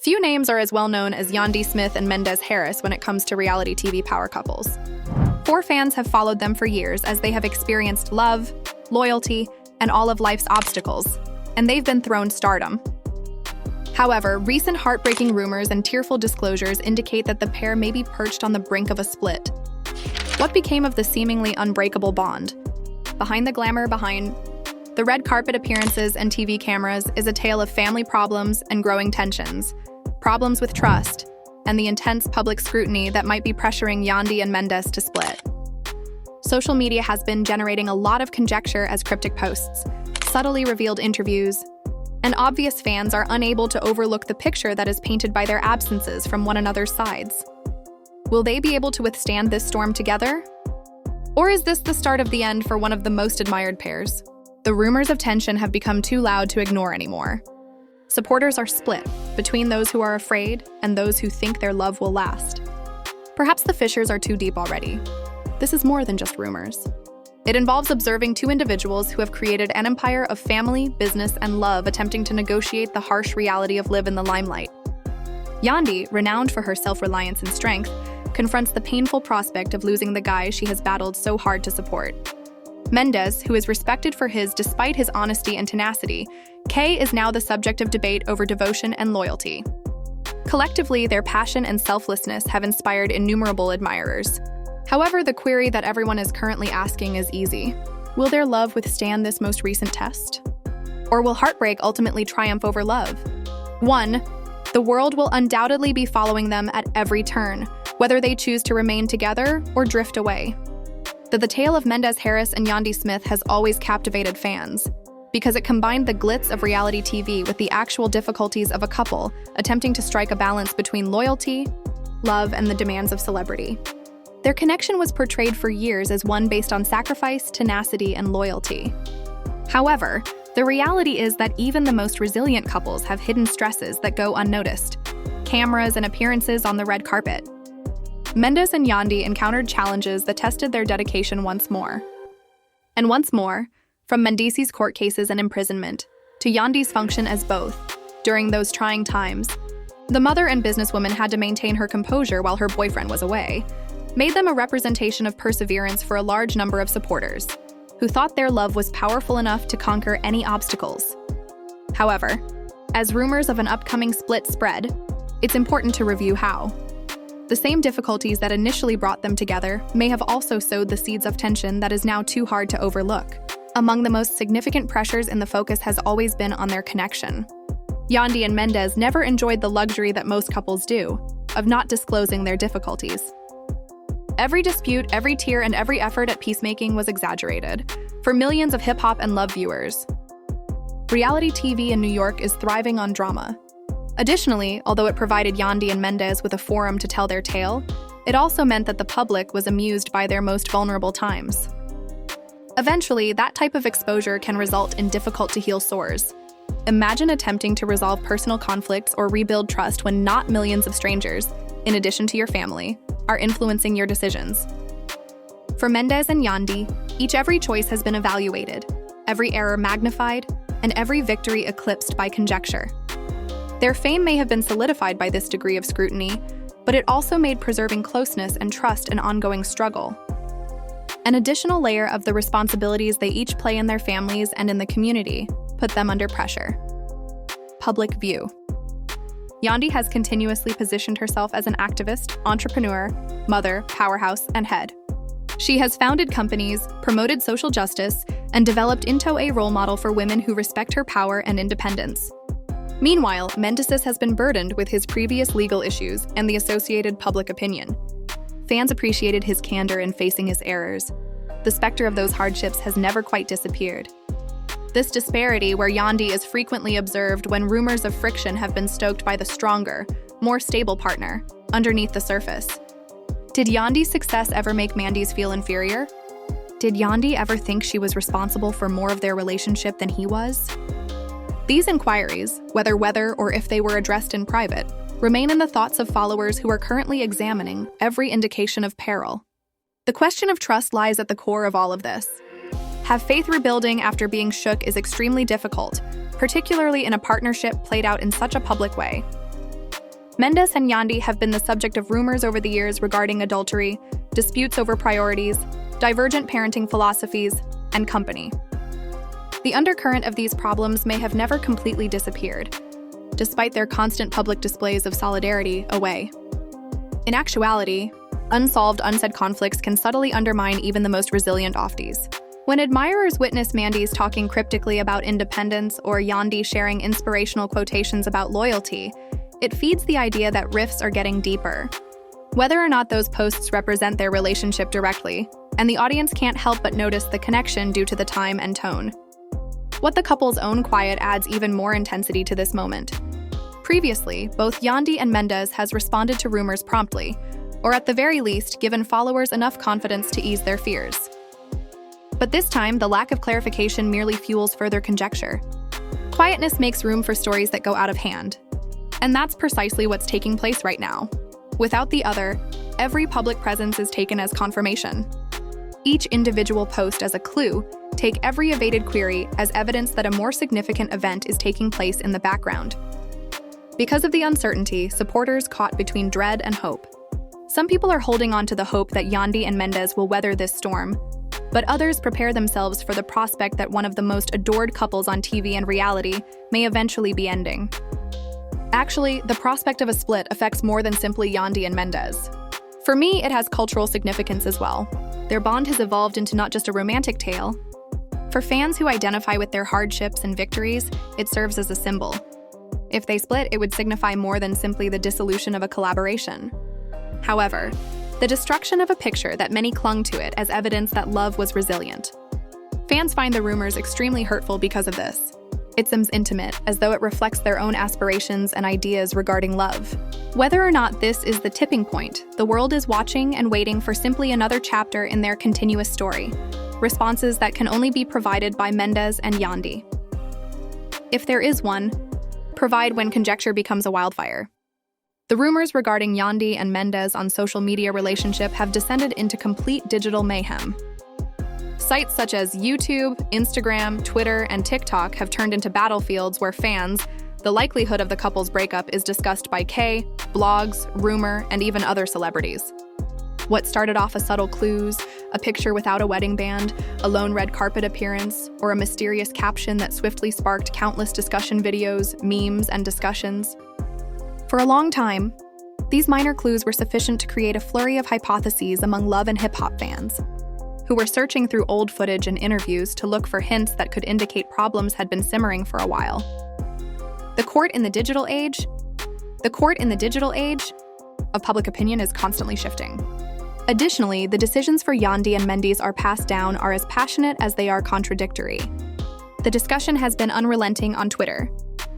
Few names are as well known as Yandy Smith and Mendeecees when it comes to reality TV power couples. 4 fans have followed them for years as they have experienced love, loyalty, and all of life's obstacles, and they've been thrown stardom. However, recent heartbreaking rumors and tearful disclosures indicate that the pair may be perched on the brink of a split. What became of the seemingly unbreakable bond? Behind the glamour, behind the red carpet appearances and TV cameras is a tale of family problems and growing tensions, problems with trust, and the intense public scrutiny that might be pressuring Yandy and Mendeecees to split. Social media has been generating a lot of conjecture as cryptic posts, subtly revealed interviews, and obvious fans are unable to overlook the picture that is painted by their absences from one another's sides. Will they be able to withstand this storm together? Or is this the start of the end for one of the most admired pairs? The rumors of tension have become too loud to ignore anymore. Supporters are split between those who are afraid and those who think their love will last. Perhaps the fissures are too deep already. This is more than just rumors. It involves observing 2 individuals who have created an empire of family, business, and love attempting to negotiate the harsh reality of live in the limelight. Yandy, renowned for her self-reliance and strength, confronts the painful prospect of losing the guy she has battled so hard to support. Mendeecees, who is respected for despite his honesty and tenacity, Kay is now the subject of debate over devotion and loyalty. Collectively, their passion and selflessness have inspired innumerable admirers. However, the query that everyone is currently asking is easy. Will their love withstand this most recent test? Or will heartbreak ultimately triumph over love? 1. The world will undoubtedly be following them at every turn, whether they choose to remain together or drift away. The tale of Mendeecees and Yandy Smith has always captivated fans, because it combined the glitz of reality TV with the actual difficulties of a couple attempting to strike a balance between loyalty, love, and the demands of celebrity. Their connection was portrayed for years as one based on sacrifice, tenacity, and loyalty. However, the reality is that even the most resilient couples have hidden stresses that go unnoticed: cameras and appearances on the red carpet. Mendeecees and Yandy encountered challenges that tested their dedication once more. And once more, from Mendeecees' court cases and imprisonment to Yandy's function as both, during those trying times, the mother and businesswoman had to maintain her composure while her boyfriend was away, made them a representation of perseverance for a large number of supporters, who thought their love was powerful enough to conquer any obstacles. However, as rumors of an upcoming split spread, it's important to review how. The same difficulties that initially brought them together may have also sowed the seeds of tension that is now too hard to overlook. Among the most significant pressures in the focus has always been on their connection. Yandy and Mendeecees never enjoyed the luxury that most couples do, of not disclosing their difficulties. Every dispute, every tear, and every effort at peacemaking was exaggerated, for millions of hip-hop and love viewers. Reality TV in New York is thriving on drama. Additionally, although it provided Yandy and Mendeecees with a forum to tell their tale, it also meant that the public was amused by their most vulnerable times. Eventually, that type of exposure can result in difficult-to-heal sores. Imagine attempting to resolve personal conflicts or rebuild trust when not millions of strangers, in addition to your family, are influencing your decisions. For Mendeecees and Yandy, every choice has been evaluated, every error magnified, and every victory eclipsed by conjecture. Their fame may have been solidified by this degree of scrutiny, but it also made preserving closeness and trust an ongoing struggle. An additional layer of the responsibilities they each play in their families and in the community put them under pressure. Public view. Yandy has continuously positioned herself as an activist, entrepreneur, mother, powerhouse, and head. She has founded companies, promoted social justice, and developed into a role model for women who respect her power and independence. Meanwhile, Mendeecees has been burdened with his previous legal issues and the associated public opinion. Fans appreciated his candor in facing his errors. The specter of those hardships has never quite disappeared. This disparity, where Yandy is frequently observed when rumors of friction have been stoked by the stronger, more stable partner, underneath the surface. Did Yandy's success ever make Mendeecees feel inferior? Did Yandy ever think she was responsible for more of their relationship than he was? These inquiries, whether or if they were addressed in private, remain in the thoughts of followers who are currently examining every indication of peril. The question of trust lies at the core of all of this. Have faith rebuilding after being shook is extremely difficult, particularly in a partnership played out in such a public way. Mendes and Yandy have been the subject of rumors over the years regarding adultery, disputes over priorities, divergent parenting philosophies, and company. The undercurrent of these problems may have never completely disappeared, despite their constant public displays of solidarity away. In actuality, unsolved, unsaid conflicts can subtly undermine even the most resilient ofties. When admirers witness Mendeecees talking cryptically about independence or Yandy sharing inspirational quotations about loyalty, it feeds the idea that rifts are getting deeper. Whether or not those posts represent their relationship directly, and the audience can't help but notice the connection due to the time and tone. What the couple's own quiet adds even more intensity to this moment. Previously, both Yandy and Mendeecees has responded to rumors promptly, or at the very least, given followers enough confidence to ease their fears. But this time, the lack of clarification merely fuels further conjecture. Quietness makes room for stories that go out of hand. And that's precisely what's taking place right now. Without the other, every public presence is taken as confirmation. Each individual post as a clue, take every evaded query as evidence that a more significant event is taking place in the background. Because of the uncertainty, supporters caught between dread and hope. Some people are holding on to the hope that Yandy and Mendeecees will weather this storm, but others prepare themselves for the prospect that one of the most adored couples on TV and reality may eventually be ending. Actually, the prospect of a split affects more than simply Yandy and Mendeecees. For me, it has cultural significance as well. Their bond has evolved into not just a romantic tale. For fans who identify with their hardships and victories, it serves as a symbol. If they split, it would signify more than simply the dissolution of a collaboration. However, the destruction of a picture that many clung to it as evidence that love was resilient. Fans find the rumors extremely hurtful because of this. It seems intimate, as though it reflects their own aspirations and ideas regarding love. Whether or not this is the tipping point, the world is watching and waiting for simply another chapter in their continuous story, responses that can only be provided by Mendeecees and Yandy. If there is one, provide when conjecture becomes a wildfire. The rumors regarding Yandy and Mendeecees on social media relationship have descended into complete digital mayhem. Sites such as YouTube, Instagram, Twitter, and TikTok have turned into battlefields where fans, the likelihood of the couple's breakup is discussed by K, blogs, rumor, and even other celebrities. What started off as subtle clues, a picture without a wedding band, a lone red carpet appearance, or a mysterious caption that swiftly sparked countless discussion videos, memes, and discussions. For a long time, these minor clues were sufficient to create a flurry of hypotheses among love and hip-hop fans, who were searching through old footage and interviews to look for hints that could indicate problems had been simmering for a while. The court in the digital age of public opinion is constantly shifting. Additionally, the decisions for Yandy and Mendeecees are passed down are as passionate as they are contradictory. The discussion has been unrelenting on Twitter.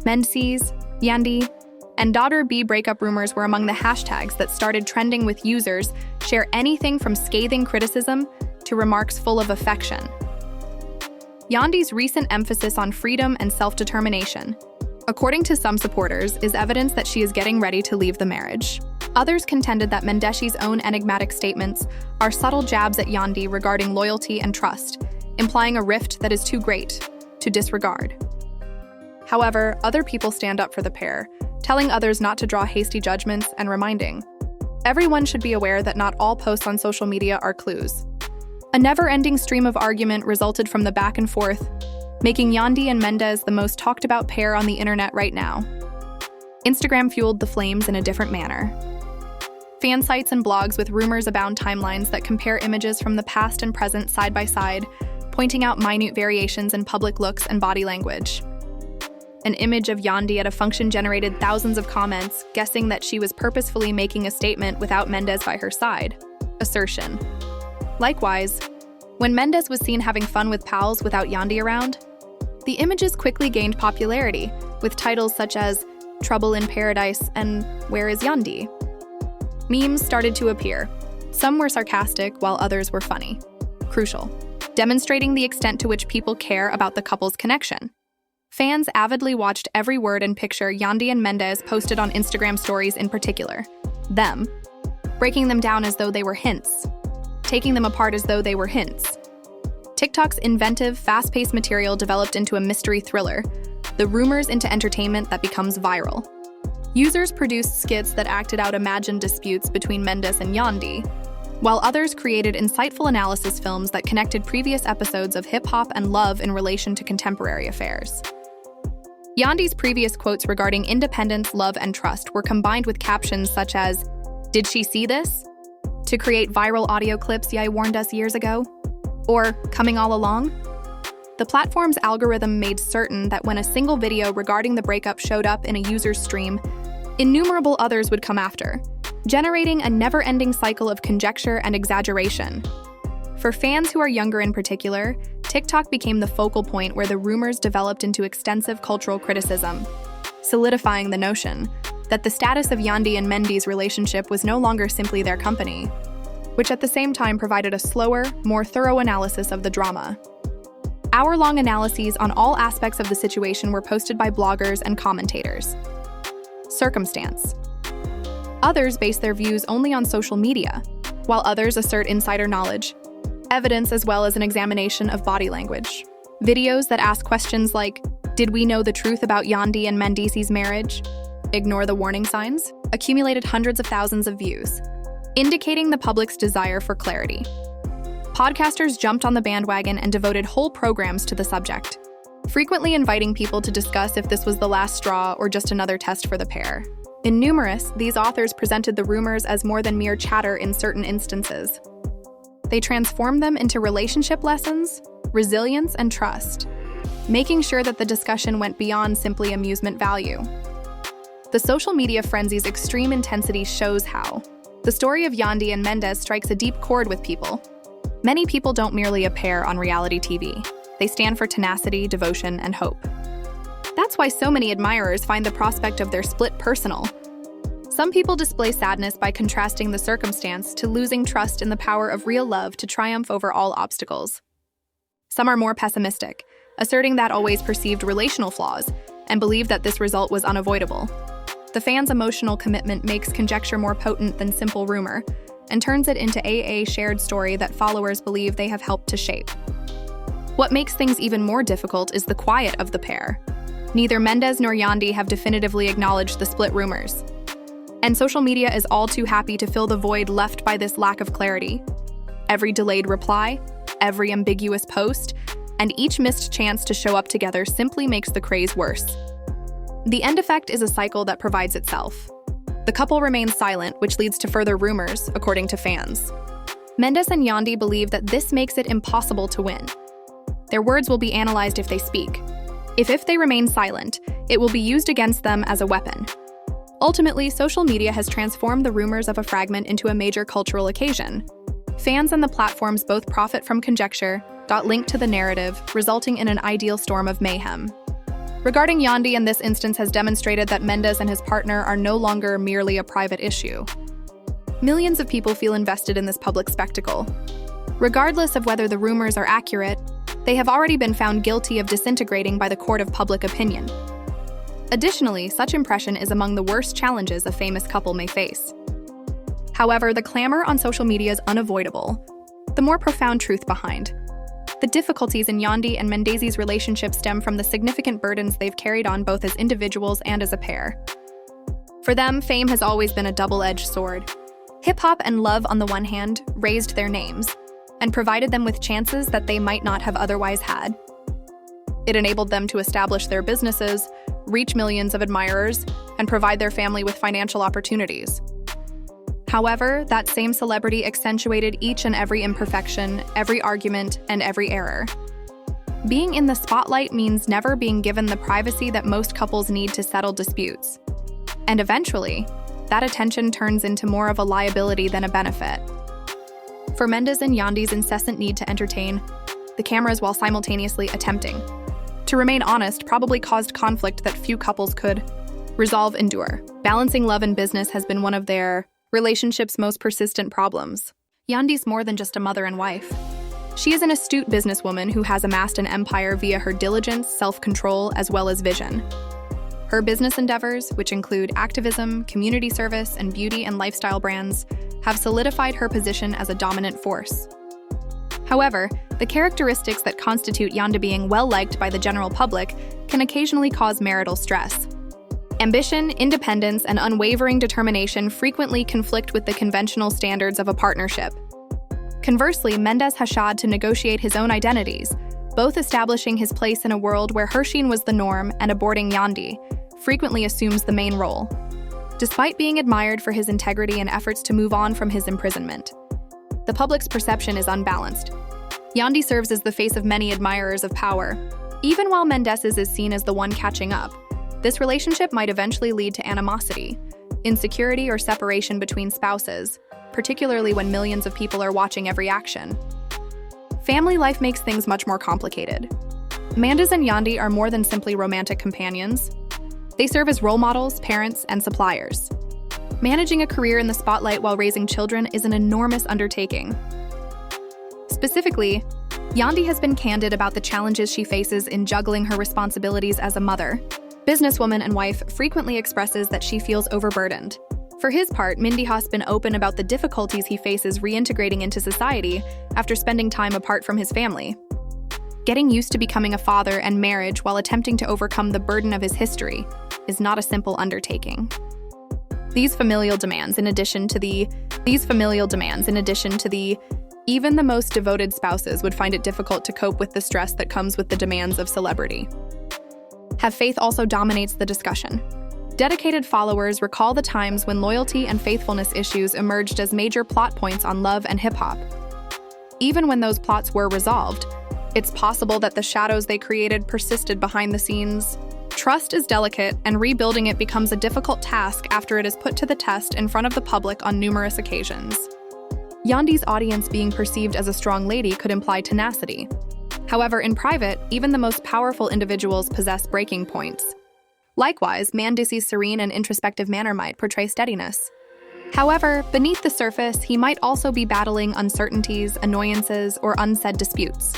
Mendeecees, Yandy, and daughter B breakup rumors were among the hashtags that started trending, with users share anything from scathing criticism to remarks full of affection. Yandy's recent emphasis on freedom and self-determination, according to some supporters, is evidence that she is getting ready to leave the marriage. Others contended that Mendeecees' own enigmatic statements are subtle jabs at Yandy regarding loyalty and trust, implying a rift that is too great to disregard. However, other people stand up for the pair, telling others not to draw hasty judgments and reminding everyone should be aware that not all posts on social media are clues. A never-ending stream of argument resulted from the back and forth, making Yandy and Mendeecees the most talked-about pair on the internet right now. Instagram fueled the flames in a different manner. Fan sites and blogs with rumors abound, timelines that compare images from the past and present side by side, pointing out minute variations in public looks and body language. An image of Yandy at a function generated thousands of comments, guessing that she was purposefully making a statement without Mendeecees by her side. Assertion. Likewise, when Mendeecees was seen having fun with pals without Yandy around, the images quickly gained popularity, with titles such as Trouble in Paradise and Where is Yandy? Memes started to appear. Some were sarcastic, while others were funny. Crucial, demonstrating the extent to which people care about the couple's connection. Fans avidly watched every word and picture Yandy and Mendeecees posted on Instagram stories in particular. Them, breaking them down as though they were hints, taking them apart as though they were hints. TikTok's inventive, fast-paced material developed into a mystery thriller, the rumors into entertainment that becomes viral. Users produced skits that acted out imagined disputes between Mendes and Yandy, while others created insightful analysis films that connected previous episodes of hip-hop and love in relation to contemporary affairs. Yandy's previous quotes regarding independence, love, and trust were combined with captions such as, "Did she see this?" to create viral audio clips Ye warned us years ago, or "Coming all along?" The platform's algorithm made certain that when a single video regarding the breakup showed up in a user's stream, innumerable others would come after, generating a never-ending cycle of conjecture and exaggeration. For fans who are younger in particular, TikTok became the focal point where the rumors developed into extensive cultural criticism, solidifying the notion that the status of Yandy and Mendeecees' relationship was no longer simply their company, which at the same time provided a slower, more thorough analysis of the drama. Hour-long analyses on all aspects of the situation were posted by bloggers and commentators. Circumstance. Others base their views only on social media, while others assert insider knowledge, evidence as well as an examination of body language. Videos that ask questions like, "Did we know the truth about Yandy and Mendeecees' marriage? Ignore the warning signs?" accumulated hundreds of thousands of views, indicating the public's desire for clarity. Podcasters jumped on the bandwagon and devoted whole programs to the subject, frequently inviting people to discuss if this was the last straw or just another test for the pair. In numerous, these authors presented the rumors as more than mere chatter in certain instances. They transformed them into relationship lessons, resilience, and trust, making sure that the discussion went beyond simply amusement value. The social media frenzy's extreme intensity shows how. The story of Yandy and Mendeecees strikes a deep chord with people. Many people don't merely appear on reality TV. They stand for tenacity, devotion, and hope. That's why so many admirers find the prospect of their split personal. Some people display sadness by contrasting the circumstance to losing trust in the power of real love to triumph over all obstacles. Some are more pessimistic, asserting that always perceived relational flaws and believe that this result was unavoidable. The fans' emotional commitment makes conjecture more potent than simple rumor and turns it into a shared story that followers believe they have helped to shape. What makes things even more difficult is the quiet of the pair. Neither Mendeecees nor Yandy have definitively acknowledged the split rumors. And social media is all too happy to fill the void left by this lack of clarity. Every delayed reply, every ambiguous post, and each missed chance to show up together simply makes the craze worse. The end effect is a cycle that provides itself. The couple remains silent, which leads to further rumors, according to fans. Mendeecees and Yandy believe that this makes it impossible to win. Their words will be analyzed if they speak. If they remain silent, it will be used against them as a weapon. Ultimately, social media has transformed the rumors of a fragment into a major cultural occasion. Fans and the platforms both profit from conjecture, got linked to the narrative, resulting in an ideal storm of mayhem. Regarding Yandy, in this instance has demonstrated that Mendeecees and his partner are no longer merely a private issue. Millions of people feel invested in this public spectacle. Regardless of whether the rumors are accurate, they have already been found guilty of disintegrating by the court of public opinion. Additionally, such impression is among the worst challenges a famous couple may face. However, the clamor on social media is unavoidable. The more profound truth behind. The difficulties in Yandy and Mendeecees' relationship stem from the significant burdens they've carried on both as individuals and as a pair. For them, fame has always been a double-edged sword. Hip-hop and love, on the one hand, raised their names and provided them with chances that they might not have otherwise had. It enabled them to establish their businesses, reach millions of admirers, and provide their family with financial opportunities. However, that same celebrity accentuated each and every imperfection, every argument, and every error. Being in the spotlight means never being given the privacy that most couples need to settle disputes. And eventually, that attention turns into more of a liability than a benefit. For Mendeecees and Yandy's incessant need to entertain the cameras while simultaneously attempting to remain honest probably caused conflict that few couples could endure. Balancing love and business has been one of their relationship's most persistent problems. Yandy's more than just a mother and wife. She is an astute businesswoman who has amassed an empire via her diligence, self-control, as well as vision. Her business endeavors, which include activism, community service, and beauty and lifestyle brands, have solidified her position as a dominant force. However, the characteristics that constitute Yandy being well-liked by the general public can occasionally cause marital stress. Ambition, independence, and unwavering determination frequently conflict with the conventional standards of a partnership. Conversely, Mendeecees has tried to negotiate his own identities, both establishing his place in a world where Hersheen was the norm and aborting Yandy frequently assumes the main role. Despite being admired for his integrity and efforts to move on from his imprisonment, the public's perception is unbalanced. Yandy serves as the face of many admirers of power. Even while Mendeecees is seen as the one catching up, this relationship might eventually lead to animosity, insecurity, or separation between spouses, particularly when millions of people are watching every action. Family life makes things much more complicated. Mendeecees and Yandy are more than simply romantic companions. They serve as role models, parents, and suppliers. Managing a career in the spotlight while raising children is an enormous undertaking. Specifically, Yandy has been candid about the challenges she faces in juggling her responsibilities as a mother. Businesswoman and wife frequently expresses that she feels overburdened. For his part, Mendeecees has been open about the difficulties he faces reintegrating into society after spending time apart from his family. Getting used to becoming a father and marriage while attempting to overcome the burden of his history is not a simple undertaking. These familial demands, in addition to the even the most devoted spouses would find it difficult to cope with the stress that comes with the demands of celebrity. Have faith also dominates the discussion. Dedicated followers recall the times when loyalty and faithfulness issues emerged as major plot points on Love and Hip Hop. Even when those plots were resolved, it's possible that the shadows they created persisted behind the scenes. Trust is delicate, and rebuilding it becomes a difficult task after it is put to the test in front of the public on numerous occasions. Yandy's audience being perceived as a strong lady could imply tenacity. However, in private, even the most powerful individuals possess breaking points. Likewise, Mendeecees' serene and introspective manner might portray steadiness. However, beneath the surface, he might also be battling uncertainties, annoyances, or unsaid disputes.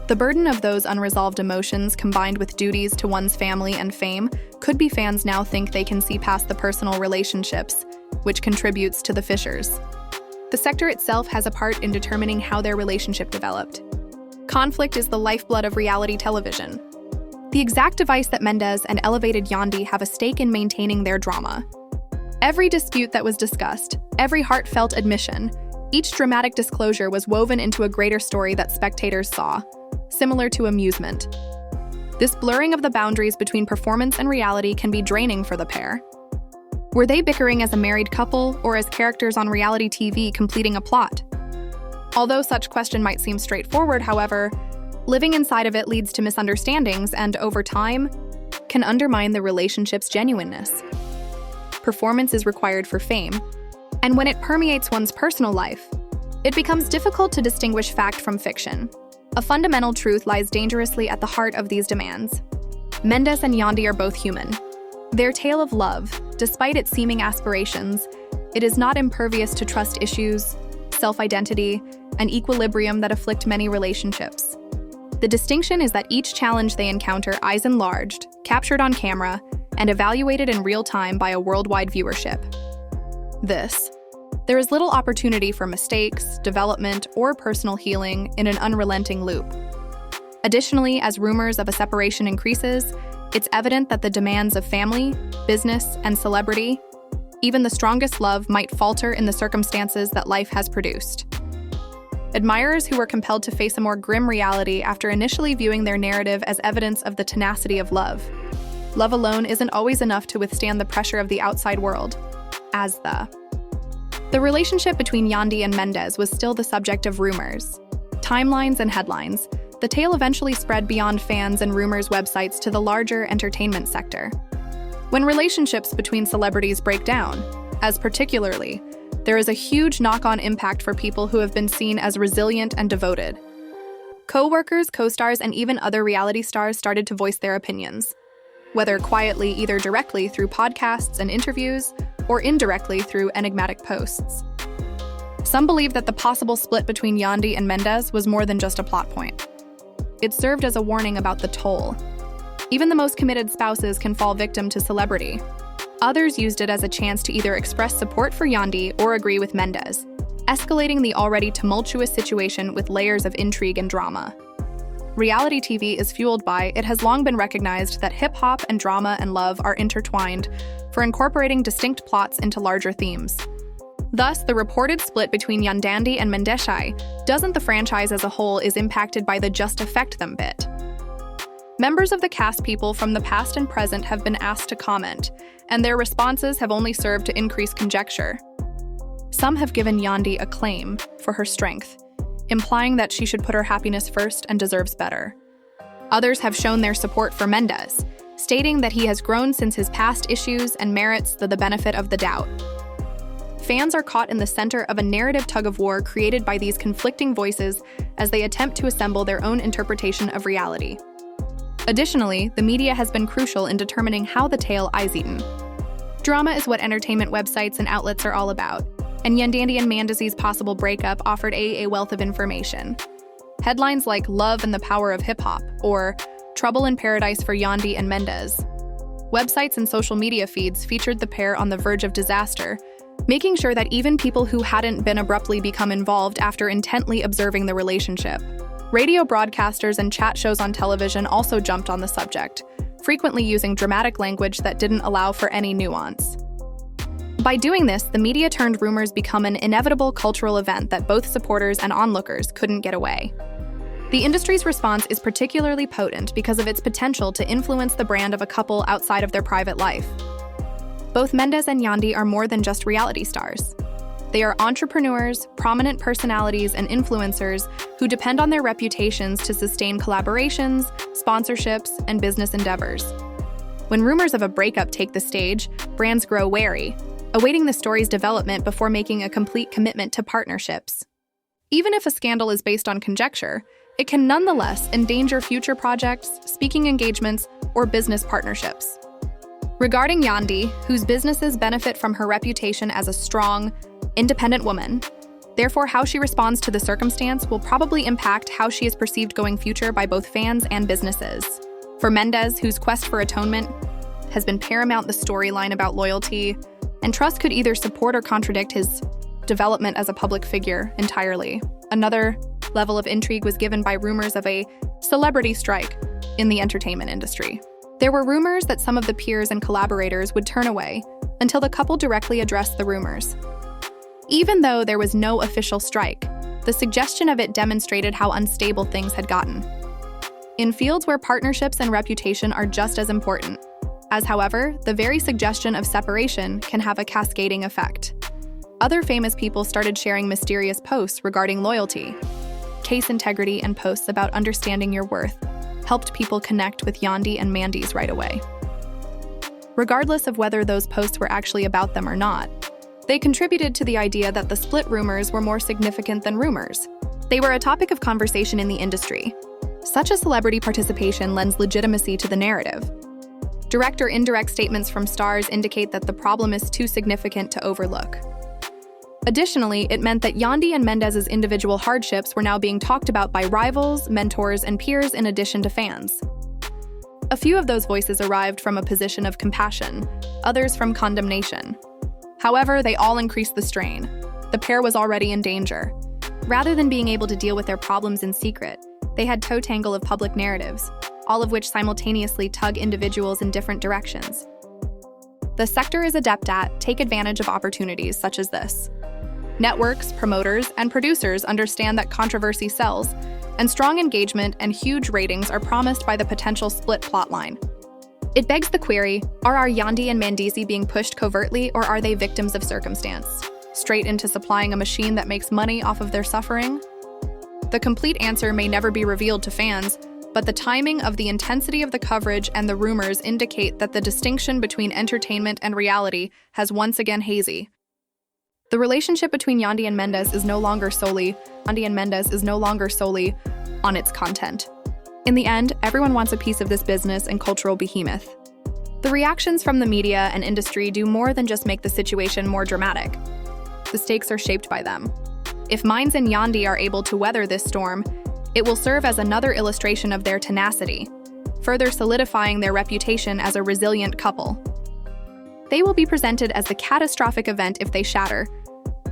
The burden of those unresolved emotions combined with duties to one's family and fame could be fans now think they can see past the personal relationships, which contributes to the fissures. The sector itself has a part in determining how their relationship developed. Conflict is the lifeblood of reality television. The exact device that Mendeecees and elevated Yandy have a stake in maintaining their drama. Every dispute that was discussed, every heartfelt admission, each dramatic disclosure was woven into a greater story that spectators saw, similar to amusement. This blurring of the boundaries between performance and reality can be draining for the pair. Were they bickering as a married couple or as characters on reality TV completing a plot? Although such question might seem straightforward, however, living inside of it leads to misunderstandings and, over time, can undermine the relationship's genuineness. Performance is required for fame, and when it permeates one's personal life, it becomes difficult to distinguish fact from fiction. A fundamental truth lies dangerously at the heart of these demands. Mendeecees and Yandy are both human. Their tale of love, despite its seeming aspirations, it is not impervious to trust issues, self-identity, and equilibrium that afflict many relationships. The distinction is that each challenge they encounter eyes enlarged, captured on camera, and evaluated in real time by a worldwide viewership. There is little opportunity for mistakes, development, or personal healing in an unrelenting loop. Additionally, as rumors of a separation increases, it's evident that the demands of family, business, and celebrity, even the strongest love, might falter in the circumstances that life has produced. Admirers who were compelled to face a more grim reality after initially viewing their narrative as evidence of the tenacity of love. Love alone isn't always enough to withstand the pressure of the outside world, as the relationship between Yandy and Mendeecees was still the subject of rumors, timelines, and headlines. The tale eventually spread beyond fans and rumors websites to the larger entertainment sector. When relationships between celebrities break down, as particularly, there is a huge knock-on impact for people who have been seen as resilient and devoted. Co-workers, co-stars, and even other reality stars started to voice their opinions, whether quietly, either directly through podcasts and interviews, or indirectly through enigmatic posts. Some believe that the possible split between Yandy and Mendeecees was more than just a plot point. It served as a warning about the toll. Even the most committed spouses can fall victim to celebrity. Others used it as a chance to either express support for Yandy or agree with Mendeecees, escalating the already tumultuous situation with layers of intrigue and drama. reality TV is fueled by, it has long been recognized that hip-hop and drama and love are intertwined for incorporating distinct plots into larger themes. Thus, the reported split between Yandy and Mendeecees doesn't the franchise as a whole is impacted by the just affect them bit. Members of the cast people from the past and present have been asked to comment, and their responses have only served to increase conjecture. Some have given Yandy acclaim for her strength, implying that she should put her happiness first and deserves better. Others have shown their support for Mendeecees, stating that he has grown since his past issues and merits the benefit of the doubt. Fans are caught in the center of a narrative tug-of-war created by these conflicting voices as they attempt to assemble their own interpretation of reality. Additionally, the media has been crucial in determining how the tale is eaten. Drama is what entertainment websites and outlets are all about, and Yandy Mendeecees' possible breakup offered a wealth of information. Headlines like "Love and the Power of Hip-Hop" or "Trouble in Paradise for Yandy and Mendeecees." Websites and social media feeds featured the pair on the verge of disaster, making sure that even people who hadn't been abruptly become involved after intently observing the relationship. Radio broadcasters and chat shows on television also jumped on the subject, frequently using dramatic language that didn't allow for any nuance. By doing this, the media turned rumors become an inevitable cultural event that both supporters and onlookers couldn't get away. The industry's response is particularly potent because of its potential to influence the brand of a couple outside of their private life. Both Mendeecees and Yandy are more than just reality stars. They are entrepreneurs, prominent personalities, and influencers who depend on their reputations to sustain collaborations, sponsorships, and business endeavors. When rumors of a breakup take the stage, brands grow wary, awaiting the story's development before making a complete commitment to partnerships. Even if a scandal is based on conjecture, it can nonetheless endanger future projects, speaking engagements, or business partnerships. Regarding Yandy, whose businesses benefit from her reputation as a strong, independent woman, therefore how she responds to the circumstance will probably impact how she is perceived going future by both fans and businesses. For Mendeecees, whose quest for atonement has been paramount, the storyline about loyalty and trust could either support or contradict his development as a public figure entirely. Another level of intrigue was given by rumors of a celebrity strike in the entertainment industry. There were rumors that some of the peers and collaborators would turn away until the couple directly addressed the rumors. Even though there was no official strike, the suggestion of it demonstrated how unstable things had gotten. In fields where partnerships and reputation are just as important, as however, the very suggestion of separation can have a cascading effect. Other famous people started sharing mysterious posts regarding loyalty. Case integrity and posts about understanding your worth helped people connect with Yandy and Mendeecees right away. Regardless of whether those posts were actually about them or not, they contributed to the idea that the split rumors were more significant than rumors. They were a topic of conversation in the industry. Such a celebrity participation lends legitimacy to the narrative. Direct or indirect statements from stars indicate that the problem is too significant to overlook. Additionally, it meant that Yandy and Mendeecees' individual hardships were now being talked about by rivals, mentors, and peers in addition to fans. A few of those voices arrived from a position of compassion, others from condemnation. However, they all increased the strain. The pair was already in danger. Rather than being able to deal with their problems in secret, they had toe tangle of public narratives, all of which simultaneously tug individuals in different directions. The sector is adept at take advantage of opportunities such as this. Networks, promoters, and producers understand that controversy sells, and strong engagement and huge ratings are promised by the potential split plotline. It begs the query, are Yandy and Mendeecees being pushed covertly, or are they victims of circumstance, straight into supplying a machine that makes money off of their suffering? The complete answer may never be revealed to fans, but the timing of the intensity of the coverage and the rumors indicate that the distinction between entertainment and reality has once again hazy. The relationship between Yandy and Mendeecees is no longer solely on its content. In the end, everyone wants a piece of this business and cultural behemoth. The reactions from the media and industry do more than just make the situation more dramatic. The stakes are shaped by them. If Mendeecees and Yandy are able to weather this storm, it will serve as another illustration of their tenacity, further solidifying their reputation as a resilient couple. They will be presented as the catastrophic event if they shatter,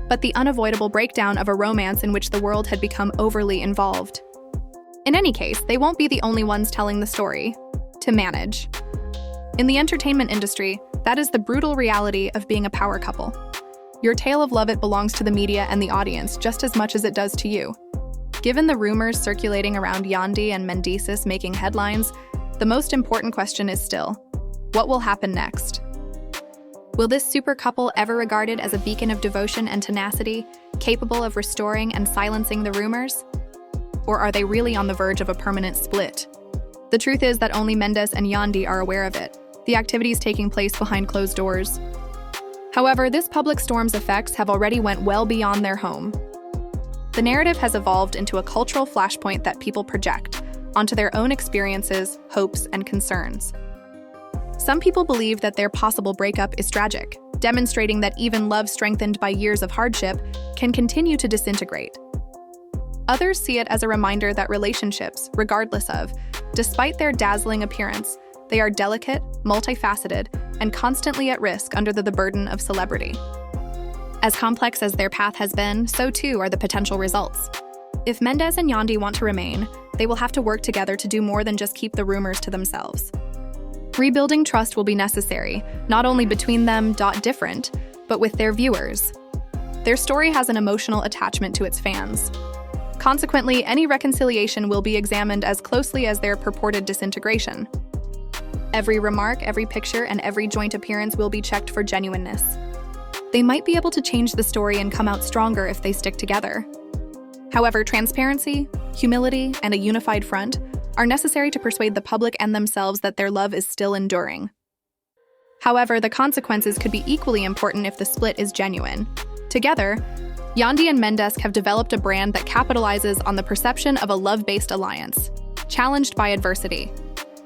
but the unavoidable breakdown of a romance in which the world had become overly involved. In any case, they won't be the only ones telling the story. To manage. In the entertainment industry, that is the brutal reality of being a power couple. Your tale of love, it belongs to the media and the audience just as much as it does to you. Given the rumors circulating around Yandy and Mendeecees making headlines, the most important question is still, what will happen next? Will this super couple ever regarded as a beacon of devotion and tenacity, capable of restoring and silencing the rumors? Or are they really on the verge of a permanent split? The truth is that only Mendeecees and Yandy are aware of it, the activities taking place behind closed doors. However, this public storm's effects have already went well beyond their home. The narrative has evolved into a cultural flashpoint that people project onto their own experiences, hopes, and concerns. Some people believe that their possible breakup is tragic, demonstrating that even love strengthened by years of hardship can continue to disintegrate. Others see it as a reminder that relationships, regardless of, despite their dazzling appearance, they are delicate, multifaceted, and constantly at risk under the burden of celebrity. As complex as their path has been, so too are the potential results. If Mendeecees and Yandy want to remain, they will have to work together to do more than just keep the rumors to themselves. Rebuilding trust will be necessary, not only between them, different, but with their viewers. Their story has an emotional attachment to its fans. Consequently, any reconciliation will be examined as closely as their purported disintegration. Every remark, every picture, and every joint appearance will be checked for genuineness. They might be able to change the story and come out stronger if they stick together. However, transparency, humility, and a unified front are necessary to persuade the public and themselves that their love is still enduring. However, the consequences could be equally important if the split is genuine. Together, Yandy and Mendeecees have developed a brand that capitalizes on the perception of a love-based alliance, challenged by adversity.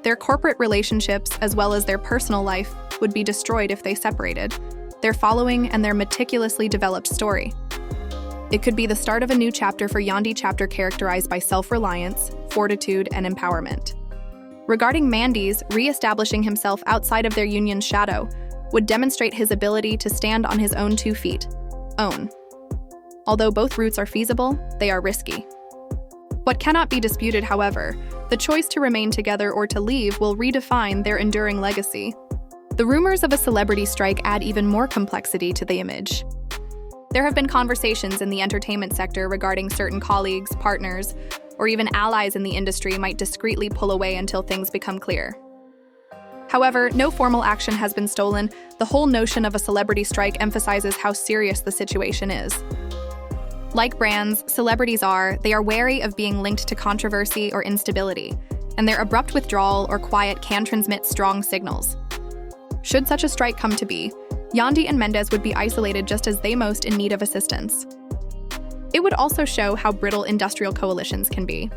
Their corporate relationships, as well as their personal life, would be destroyed if they separated, their following and their meticulously developed story. It could be the start of a new chapter for Yandy, chapter characterized by self-reliance, fortitude, and empowerment. Regarding Mendeecees, re-establishing himself outside of their union's shadow would demonstrate his ability to stand on his own 2 feet. Although both routes are feasible, they are risky. What cannot be disputed, however, the choice to remain together or to leave will redefine their enduring legacy. The rumors of a celebrity strike add even more complexity to the image. There have been conversations in the entertainment sector regarding certain colleagues, partners, or even allies in the industry might discreetly pull away until things become clear. However, no formal action has been stolen. The whole notion of a celebrity strike emphasizes how serious the situation is. Like brands, celebrities are wary of being linked to controversy or instability, and their abrupt withdrawal or quiet can transmit strong signals. Should such a strike come to be, Yandy and Mendeecees would be isolated just as they most in need of assistance. It would also show how brittle industrial coalitions can be.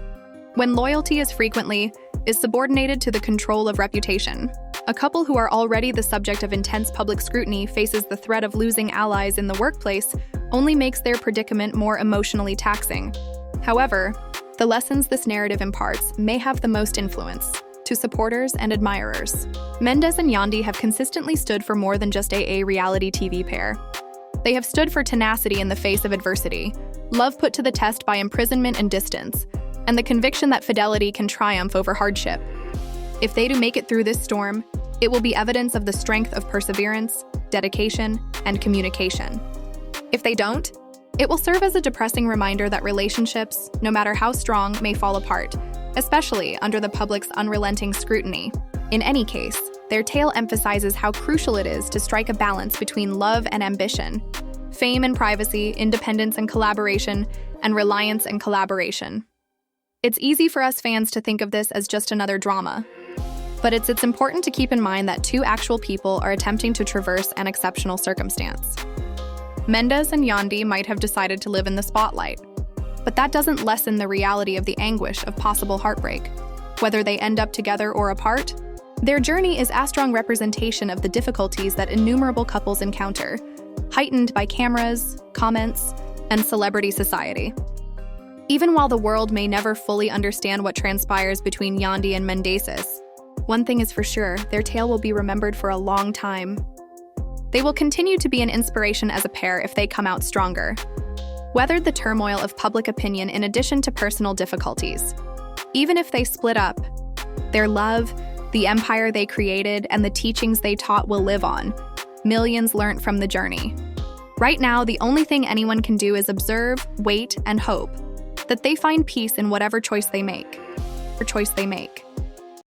When loyalty is subordinated to the control of reputation, a couple who are already the subject of intense public scrutiny faces the threat of losing allies in the workplace only makes their predicament more emotionally taxing. However, the lessons this narrative imparts may have the most influence to supporters and admirers. Mendeecees and Yandy have consistently stood for more than just a reality TV pair. They have stood for tenacity in the face of adversity, love put to the test by imprisonment and distance, and the conviction that fidelity can triumph over hardship. If they do make it through this storm, it will be evidence of the strength of perseverance, dedication, and communication. If they don't, it will serve as a depressing reminder that relationships, no matter how strong, may fall apart, especially under the public's unrelenting scrutiny. In any case, their tale emphasizes how crucial it is to strike a balance between love and ambition, fame and privacy, independence and collaboration, and reliance and collaboration. It's easy for us fans to think of this as just another drama, but it's important to keep in mind that 2 actual people are attempting to traverse an exceptional circumstance. Mendeecees and Yandy might have decided to live in the spotlight, but that doesn't lessen the reality of the anguish of possible heartbreak. Whether they end up together or apart, their journey is a strong representation of the difficulties that innumerable couples encounter, heightened by cameras, comments, and celebrity society. Even while the world may never fully understand what transpires between Yandy and Mendeecees, one thing is for sure, their tale will be remembered for a long time. They will continue to be an inspiration as a pair if they come out stronger, weathered the turmoil of public opinion in addition to personal difficulties. Even if they split up, their love, the empire they created, and the teachings they taught will live on. Millions learnt from the journey. Right now, the only thing anyone can do is observe, wait, and hope that they find peace in whatever choice they make.